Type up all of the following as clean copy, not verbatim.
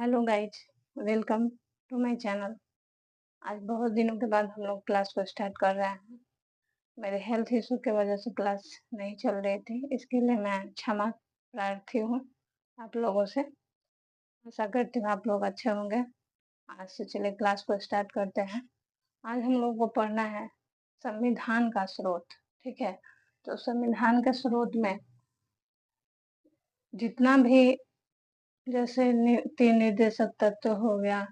Hello guys, welcome to my channel. आज बहुत दिनों के बाद हम लोग क्लास को स्टार्ट कर रहे हैं। मेरे हेल्थ इशू की वजह से क्लास नहीं चल रही थी, इसके लिए मैं क्षमा प्रार्थी हूँ आप लोगों से। आशा करती हूँ आप लोग अच्छे होंगे। आज से चलिए क्लास को स्टार्ट करते हैं। आज हम लोग को पढ़ना है संविधान का स्रोत। ठीक है, तो संविधान के स्रोत में जितना भी जैसे नीति निर्देशक तत्व हो गया,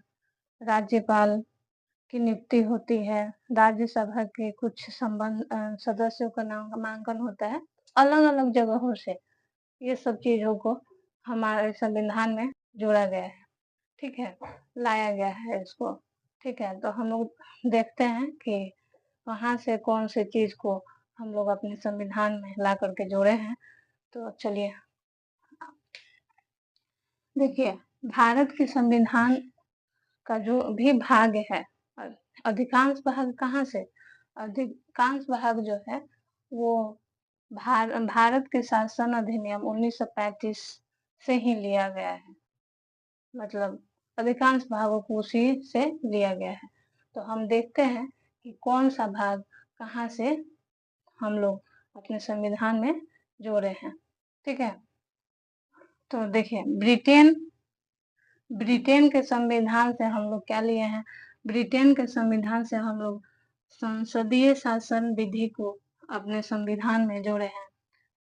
राज्यपाल की नियुक्ति होती है, राज्यसभा के कुछ सदस्यों का नामांकन होता है, अलग अलग जगहों से ये सब चीजों को हमारे संविधान में जोड़ा गया है। ठीक है, लाया गया है इसको। ठीक है, तो हम लोग देखते हैं कि वहां से कौन से चीज को हम लोग अपने संविधान में ला करके जोड़े हैं। तो चलिए देखिए, भारत के संविधान का जो भी भाग है, अधिकांश भाग कहाँ से, अधिकांश भाग जो है वो भारत के शासन अधिनियम 1935 से ही लिया गया है। मतलब अधिकांश भागों को उसी से लिया गया है। तो हम देखते हैं कि कौन सा भाग कहाँ से हम लोग अपने संविधान में जोड़े हैं। ठीक है, तो देखिए ब्रिटेन के संविधान से हम लोग क्या लिए हैं, ब्रिटेन के संविधान से हम लोग संसदीय शासन विधि को अपने संविधान में जोड़े हैं।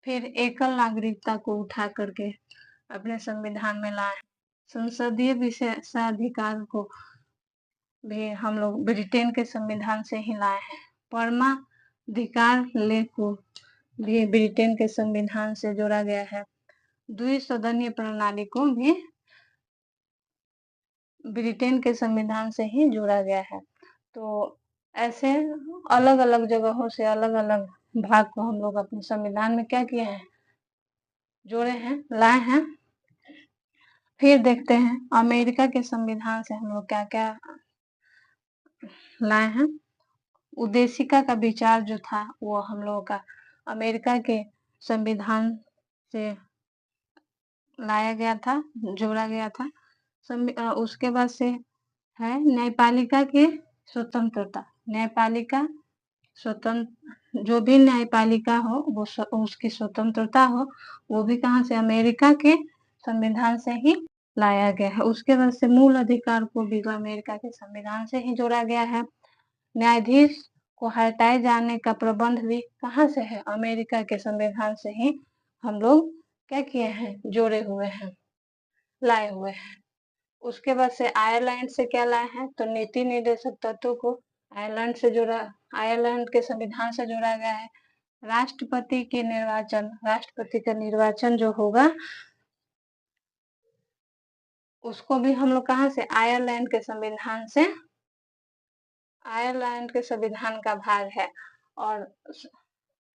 फिर एकल नागरिकता को उठा करके अपने संविधान में लाए। संसदीय विशेषाधिकार को भी हम लोग ब्रिटेन के संविधान से ही लाए हैं। परमाधिकार लेख को भी ब्रिटेन के संविधान से जोड़ा गया है। द्विसदनीय प्रणाली को भी ब्रिटेन के संविधान से ही जोड़ा गया है। तो ऐसे अलग अलग जगहों से अलग अलग भाग को हम लोग अपने संविधान में क्या किए हैं, जोड़े हैं, लाए हैं। फिर देखते हैं अमेरिका के संविधान से हम लोग क्या क्या लाए हैं। उद्देशिका का विचार जो था वो हम लोगों का अमेरिका के संविधान से लाया गया था, जोड़ा गया था। उसके बाद से है न्यायपालिका की स्वतंत्रता। न्यायपालिका स्वतंत्र, जो भी न्यायपालिका हो वो उसकी स्वतंत्रता हो, वो भी कहाँ से, अमेरिका के संविधान से ही लाया गया है। उसके बाद से मूल अधिकार को भी अमेरिका के संविधान से ही जोड़ा गया है। न्यायाधीश को हटाए जाने का प्रबंध भी कहाँ से है, अमेरिका के संविधान से ही हम लोग क्या किए हैं, जोड़े हुए हैं, लाए हुए हैं। उसके बाद से आयरलैंड से क्या लाए हैं, तो नीति निर्देशक तत्व को आयरलैंड से जोड़ा, आयरलैंड के संविधान से जोड़ा गया है। राष्ट्रपति के निर्वाचन, राष्ट्रपति का निर्वाचन जो होगा उसको भी हम लोग कहाँ से, आयरलैंड के संविधान से, आयरलैंड के संविधान का भाग है। और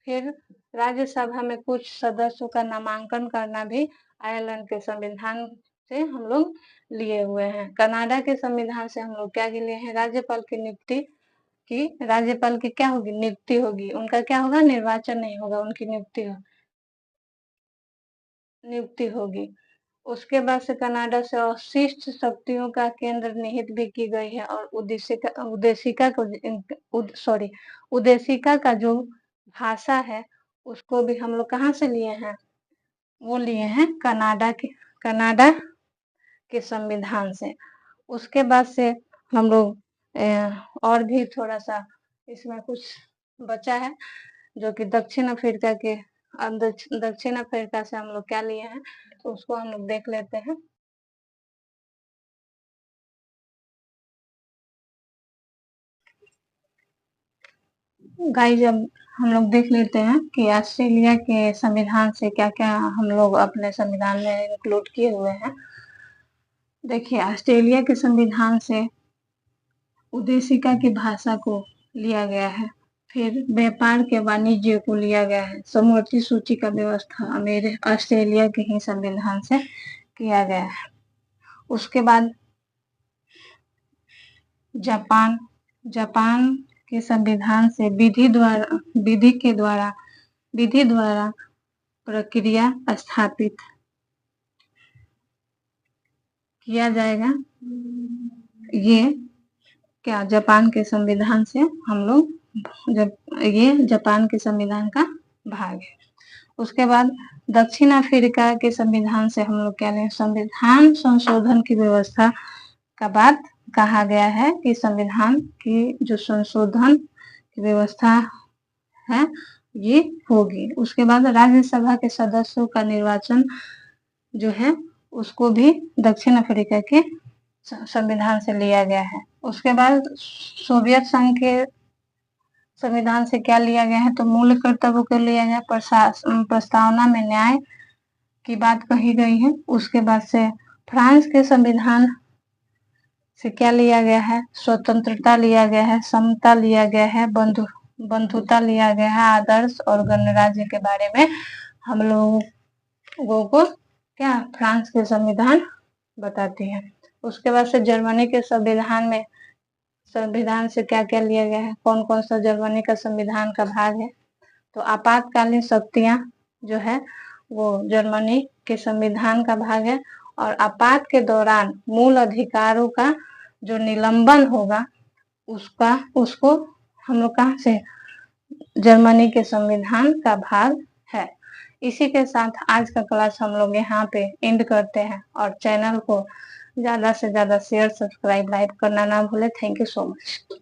फिर राज्यसभा में कुछ सदस्यों का नामांकन करना भी आयरलैंड के संविधान से हम लोग लिए हुए हैं। कनाडा के संविधान से हम लोग क्या लिए हैं, राज्यपाल की नियुक्ति की, राज्यपाल की क्या होगी, नियुक्ति होगी, उनका क्या होगा, निर्वाचन नहीं होगा, उनकी नियुक्ति होगी। उसके बाद से कनाडा से अवशिष्ट शक्तियों का केंद्र निहित भी की गई है। और उद्देशिका का जो भाषा है उसको भी हम लोग कहाँ से लिए हैं, वो लिए हैं कनाडा के संविधान से। उसके बाद से हम लोग और भी थोड़ा सा इसमें कुछ बचा है, जो कि दक्षिण अफ्रीका से हम लोग क्या लिए हैं, तो उसको हम लोग देख लेते हैं। गाइस, अब हम लोग देख लेते हैं कि ऑस्ट्रेलिया के संविधान से क्या क्या हम लोग अपने संविधान में इंक्लूड किए हुए हैं। देखिए, ऑस्ट्रेलिया के संविधान से उद्देशिका की भाषा को लिया गया है। फिर व्यापार के वाणिज्य को लिया गया है। समवर्ती सूची का व्यवस्था ऑस्ट्रेलिया के ही संविधान से किया गया है। उसके बाद जापान के संविधान से विधि द्वारा प्रक्रिया स्थापित किया जाएगा। ये क्या जापान के संविधान से हम लोग जब ये जापान के संविधान का भाग है। उसके बाद दक्षिण अफ्रीका के संविधान से हम लोग क्या लें, संविधान संशोधन की व्यवस्था का बात कहा गया है कि संविधान की जो संशोधन की व्यवस्था है ये होगी। उसके बाद राज्यसभा के सदस्यों का निर्वाचन जो है उसको भी दक्षिण अफ्रीका के संविधान से लिया गया है। उसके बाद सोवियत संघ के संविधान से क्या लिया गया है, तो मूल कर्तव्यों को लिया गया, प्रस्तावना में न्याय की बात कही गई है। उसके बाद से फ्रांस के संविधान से क्या लिया गया है, स्वतंत्रता लिया गया है, समता लिया गया है, बंधुता लिया गया है, आदर्श और गणराज्य के बारे में हम लोगों को क्या फ्रांस के संविधान बताती है। उसके बाद से जर्मनी के संविधान से क्या क्या लिया गया है, कौन कौन सा जर्मनी का संविधान का भाग है, तो आपातकालीन शक्तियां जो है वो जर्मनी के संविधान का भाग है। और आपात के दौरान मूल अधिकारों का जो निलंबन होगा उसको हम लोग कहाँ से, जर्मनी के संविधान का भाग है। इसी के साथ आज का क्लास हम लोग यहाँ पे एंड करते हैं और चैनल को ज्यादा से ज्यादा शेयर, सब्सक्राइब, लाइक करना ना भूले। Thank you so much.